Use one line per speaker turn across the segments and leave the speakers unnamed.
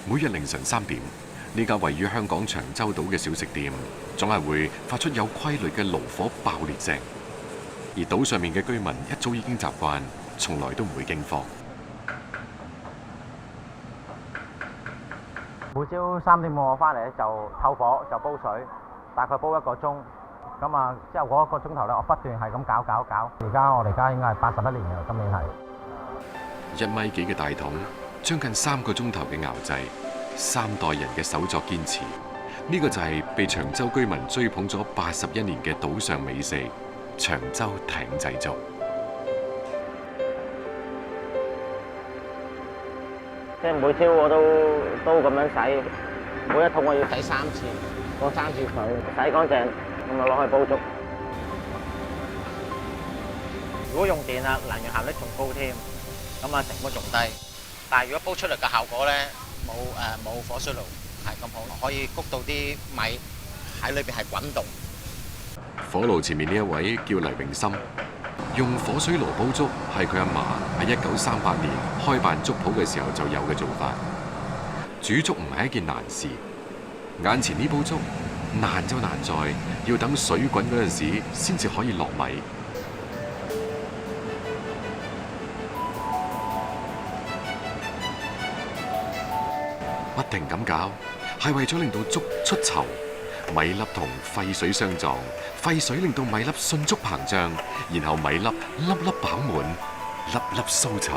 每日凌晨3點，呢間位於香港長洲島嘅小食店，總係會發出有規律嘅爐火爆裂聲。而島上面嘅居民一早已經習慣，從來都唔會驚慌。
每朝3點半我翻嚟就透火就煲水，大概煲1個鐘。咁啊，之後嗰1個鐘頭咧，我不斷係咁搞。而家我哋家應該係81年嘅，今年係。
1米幾嘅大桶，將近3個鐘頭嘅熬製，3代人嘅手作堅持，呢個就係被長洲居民追捧咗81年嘅島上美食——長洲艇仔粥。
即係每朝我都咁樣洗，每一桶我要洗3次，過3次水，洗乾淨，咁就攞去煲粥。如果用電啊，能源效率仲高添，咁啊成本仲低。但係如果煲出嚟嘅效果咧，冇火水爐係咁好，可以谷到啲米喺裏邊係滾動。
火爐前面呢一位叫黎永森，用火水爐煲粥係佢阿嫲喺1938年開辦粥鋪嘅時候就有嘅做法。煮粥唔係一件難事，眼前呢煲粥難就難在要等水滾嗰陣時先至可以落米。不停咁搞，係為咗令到粥出稠，米粒同沸水相撞，沸水令到米粒迅速膨脹，然後米粒粒粒飽滿，粒粒酥稠。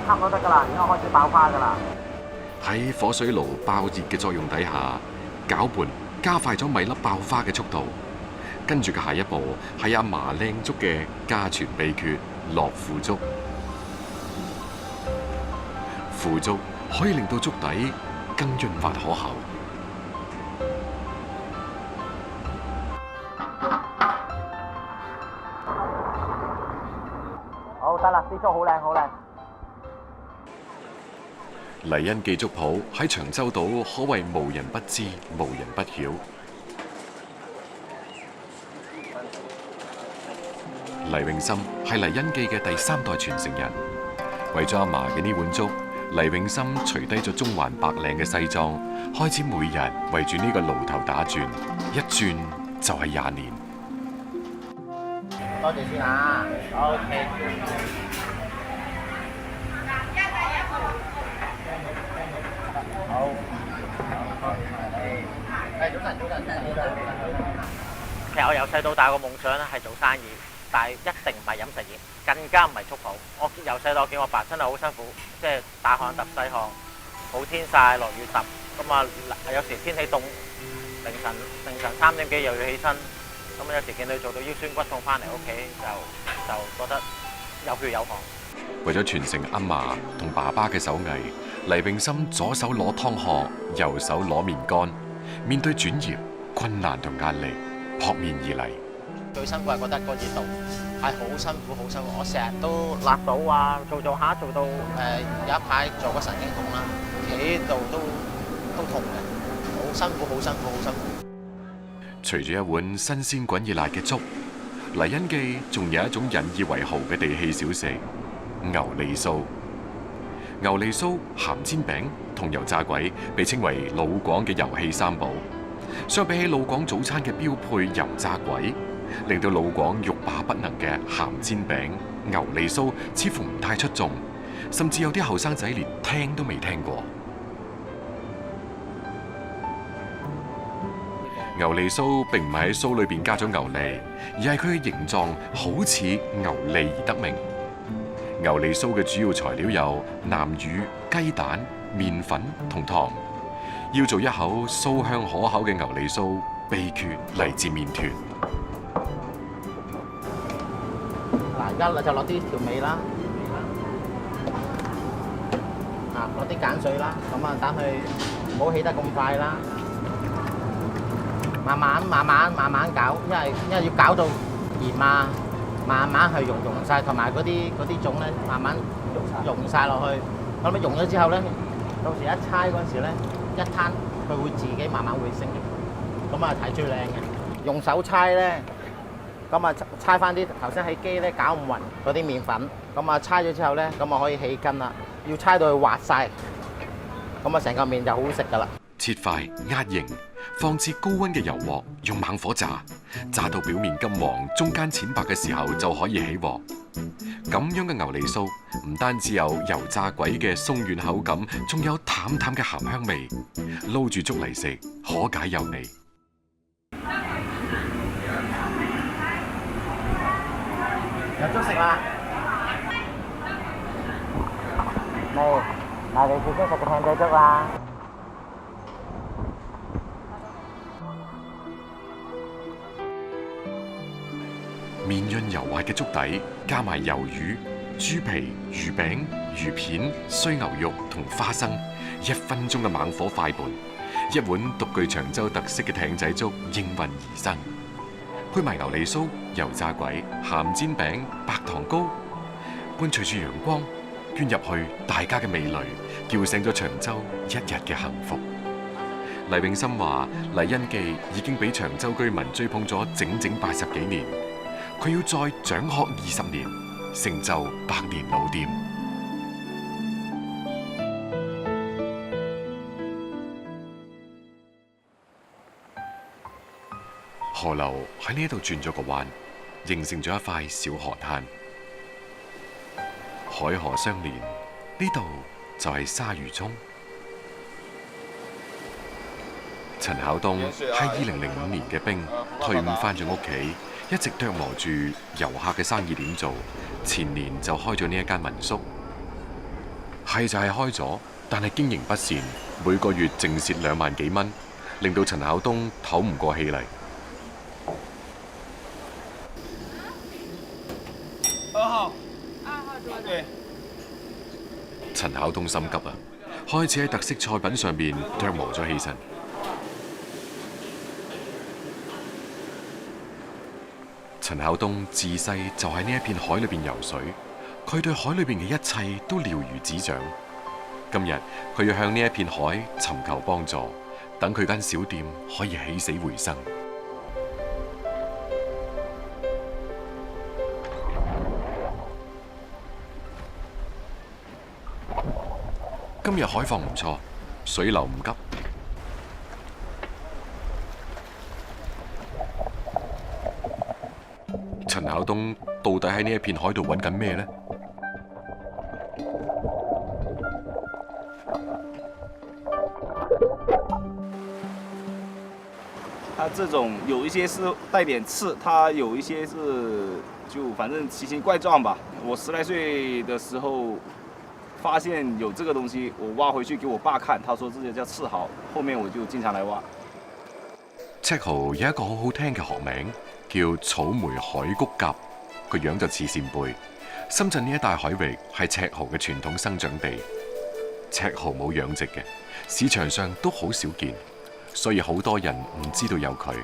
差唔多得㗎啦，而家開始爆花㗎啦。
喺火水爐爆熱嘅作用底下，攪拌加快咗米粒爆花嘅速度。跟住嘅下一步係阿嫲靚粥嘅家傳秘訣——落腐竹。腐竹可以令到粥底更潤滑可口。
好得啦，啲粥好靚，好靚。
黎恩記粥鋪喺長洲島可謂無人不知、無人不曉。黎永森係黎恩記嘅第3代傳承人，為咗阿嫲嘅呢碗粥，黎永森除低咗中環白領嘅西裝，開始每日圍住呢個爐頭打轉，一轉就係20年。
多謝先嚇，OK。好。早晨。其實我由細到大個夢想咧係做生意，但係一定唔係飲食業，更加唔係粥鋪。我由細到我見我爸真係好辛苦，即係大汗揼細汗，好天曬落雨揼，咁啊有時天氣凍，凌晨3點幾又要起身，咁有時見佢做到腰酸骨痛翻嚟屋企，就覺得有血有汗。
為咗傳承阿嫲同爸爸嘅手藝，黎永森左手攞湯殼，右手攞麵乾，面對轉業、困難同壓力，撲面而嚟。
最辛苦係覺得個熱度係好辛苦，好辛苦。我成日都辣到啊，做下做到有一排做個神經痛啦，企喺度都痛嘅，好辛苦，好辛苦，好辛苦。
隨住一碗新鮮滾熱辣嘅粥，黎恩記仲有一種引以為豪嘅地氣小食——牛脷酥。牛脷酥、鹹煎餅同油炸鬼被稱為老廣嘅遊戲三寶。相比起老廣早餐嘅標配油炸鬼，令到老廣欲罷不能嘅鹹煎餅、牛脷酥似乎唔太出眾，甚至有啲後生仔連聽都未聽過。牛脷酥並唔係喺酥裏邊加咗牛脷，而係佢嘅形狀好似牛脷而得名。牛脷酥嘅主要材料有南乳、雞蛋、麵粉同糖。要做一口酥香可口嘅牛脷酥，秘訣嚟自麵團。嗱，而家就落啲調味啦，落啲鹼水啦，咁啊等佢唔好起得咁快啦，慢慢搞，因為要搞到鹽啊，慢慢去溶晒，同埋嗰啲種咧，慢慢溶晒落去。咁你溶咗之後咧，到時一猜嗰陣時咧，一攤佢會自己慢慢會升，咁啊睇最靚嘅。用手猜咧，
咁啊猜翻啲頭先喺機咧攪唔勻嗰啲麵粉，咁啊猜咗之後咧，咁啊可以起筋啦。要猜到佢滑晒，咁啊成個麵就好好食噶啦。
切塊壓形，放置高溫嘅油鑊，用猛火炸，炸到表面金黃，中間淺白嘅時候就可以起鑊。咁樣嘅牛脷酥唔單止有油炸鬼嘅鬆軟口感，仲有淡淡嘅鹹香味，撈住粥嚟食，可解又膩。
有粥食啦！嚟，你自己食個艇仔粥啦！
綿潤油滑嘅粥底，加埋魷魚、豬皮、魚餅、魚片、衰牛肉同花生，1分鐘嘅猛火快拌，一碗獨具長洲特色嘅艇仔粥應運而生。配埋牛脷酥、油炸鬼、鹹煎餅、白糖糕，伴隨住陽光捐入去大家嘅味蕾，叫醒咗長洲一日嘅幸福。黎永森話：黎恩記已經俾長洲居民追捧咗整整80幾年。佢要再長學20年，成就100年老店。河流喺呢度轉咗個彎，形成咗一塊小河灘，海河相連。呢度就係鯊魚涌。陳巧東係2005年嘅兵，退伍返咗屋企。一直琢磨住遊客嘅生意點做，前年就開咗呢一間民宿。係就係開咗，但係經營不善，每個月淨蝕2萬幾蚊，令到陳巧東唞唔過氣嚟。
2號對。
陳巧東心急啊，開始喺特色菜品上面琢磨咗起身。陳巧東自細就喺呢一片海裏邊游水，佢對海裏邊嘅一切都了如指掌。今日佢要向呢一片海尋求幫助，等佢間小店可以起死回生。今日海況唔錯，水流唔急。陳巧東到底喺呢一片海度揾緊咩呢？
它這種有一些是帶點刺，它有一些是就反正奇形怪狀吧。我10來歲的時候發現有這個東西，我挖回去給我爸看，他說這就叫赤蠔，後面我就經常來挖。
赤蠔有一個好好聽嘅學名，叫草莓海谷蛤，個樣就似扇貝。深圳呢一帶海域係赤蠔嘅傳統生長地，赤蠔冇養殖嘅，市場上都好少見，所以好多人唔知道有佢。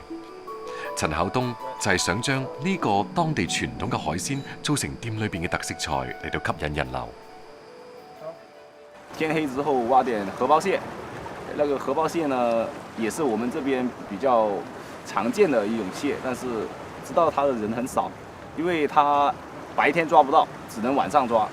陳巧東就係想將呢個當地傳統嘅海鮮做成店裏邊嘅特色菜嚟到吸引人流。
天黑之後挖點荷包蟹，那個荷包蟹呢，也是我們這邊比較常見的一種蟹，但是知道它的人很少，因為它白天抓不到，只能晚上抓。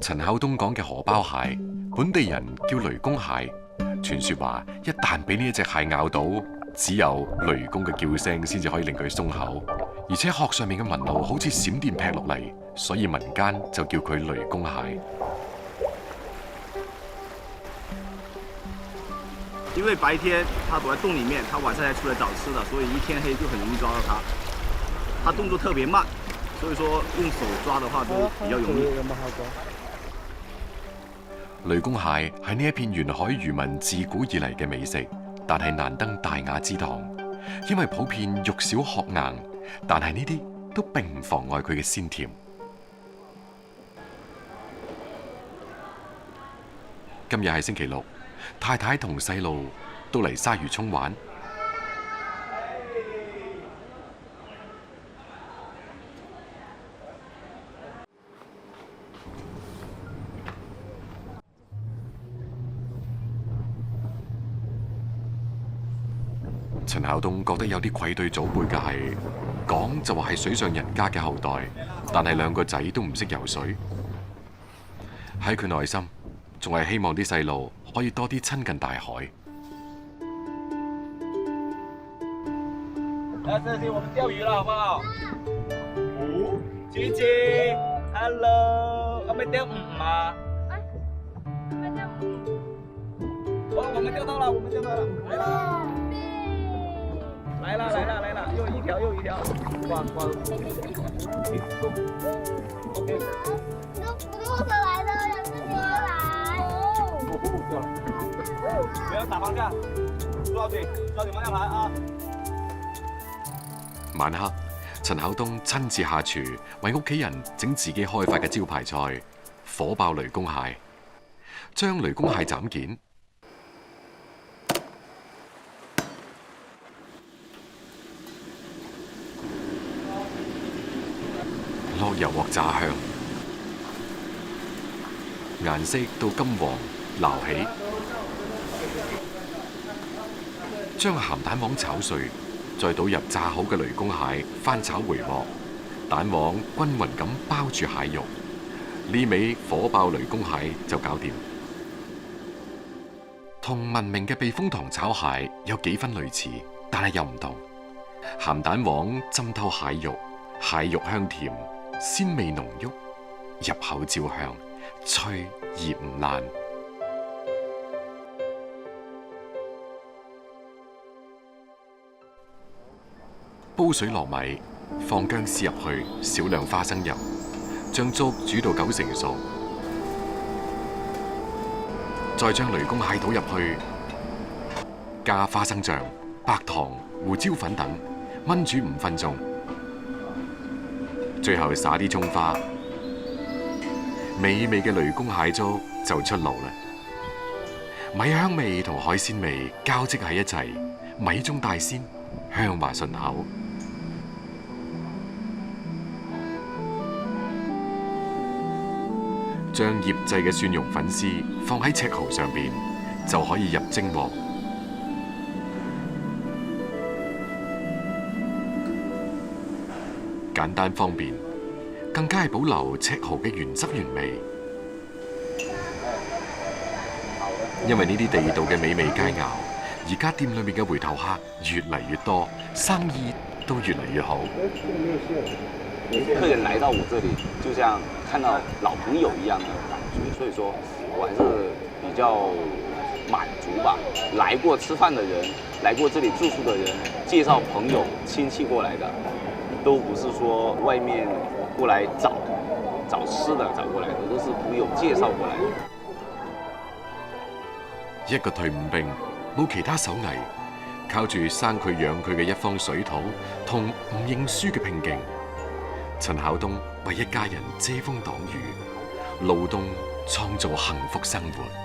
陳巧東講嘅荷包蟹，本地人叫雷公蟹。傳說話，一旦俾呢一隻蟹咬到，只有雷公嘅叫聲先至可以令佢鬆口，而且殼上面嘅紋路好似閃電劈落嚟，所以民間就叫佢雷公蟹。
因為白天它躲在洞裡面，它晚上才出來找吃的，所以一天黑就很容易抓到它。它動作特別慢，所以說用手抓的話都比較容易。
雷公蟹係呢一片沿海漁民自古以嚟嘅美食，但係難登大雅之堂，因為普遍肉小殼硬，但係呢啲都並唔妨礙佢嘅鮮甜。今日係星期六，太太同細路都嚟鯊魚涌玩。陳孝東覺得有啲愧對祖輩嘅係，講就話係水上人家嘅後代，但係兩個仔都唔識游水。喺佢內心，仲係希望啲細路可以多啲親近大海。
來，這裡我們釣魚了，好不好？姐姐 ，hello，我們釣魚嗎？哦，我們釣到了，我們釣到了，來了，來了，來了，來了，又一條，又一條，掛掛。OK。不是我手來的，是你來。不要打方向，抓緊方向盤啊！
晚黑，陳孝東親自下廚為屋企人整自己開發嘅招牌菜火爆雷公蟹，將雷公蟹斬件，落油鑊炸香，顏色到金黃撈起，將鹹蛋黃炒碎。再倒入炸好嘅雷公蟹，翻炒回鑊，蛋黃均勻咁包住蟹肉，呢味火爆雷公蟹就搞掂。同聞名嘅避風塘炒蟹有幾分類似，但係又唔同。鹹蛋黃浸透蟹肉，蟹肉香甜，鮮味濃郁，入口焦香，脆而唔爛。煲水落米，放薑絲入去，少量花生油，將粥煮到9成熟，再將雷公蟹倒入去，加花生醬、白糖、胡椒粉等，炆煮5分鐘，最後灑啲蔥花，美味嘅雷公蟹粥就出爐啦！米香味同海鮮味交織喺一齊，米中帶鮮，香滑順口。將醃製嘅蒜蓉粉絲放喺赤蠔上邊，就可以入蒸鑊。簡單方便，更加係保留赤蠔嘅原汁原味。因為呢啲地道嘅美味佳肴，而家店裏面嘅回頭客越嚟越多，生意都越嚟越好。
客人來到我這裡，就像看到老朋友一樣的感覺，所以說我還是比較滿足吧。來過吃飯的人，來過這裡住宿的人，介紹朋友、親戚過來的，都不是說外面過來找吃的找過來的，都是朋友介紹過來的。
一個退伍兵，冇其他手藝，靠住生佢養佢嘅一方水土同唔認輸嘅拼勁。陳孝東為一家人遮風擋雨，勞動創造幸福生活。